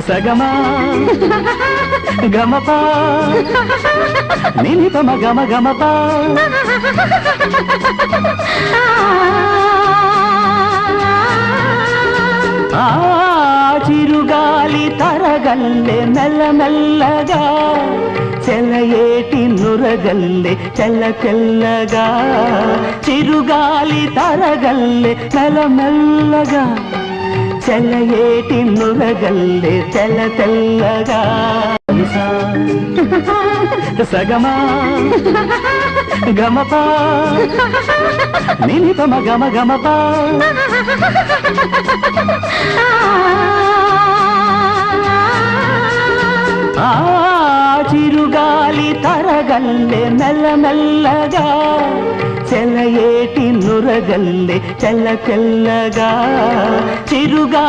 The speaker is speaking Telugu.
సగమా గమప నినిపమ గమ గమప ఆ చిరుగాలి తరగల్లే మెల్ల మెల్లగా చెలయేటి నురగల్లే చెల్ల చెల్లగా చిరుగాలి తరగల్లే మెల్ల మెల్లగా చెలయేటి నురగల్లే చెల్ల తెల్లగా సగమా గమప నినిపమ గమ గమప ఆ చిరుగాలి తరగల్లే మెల్ల మెల్లగా చెలయేటి నురగల్లే చెల్ల చెల్లగా చిరుగా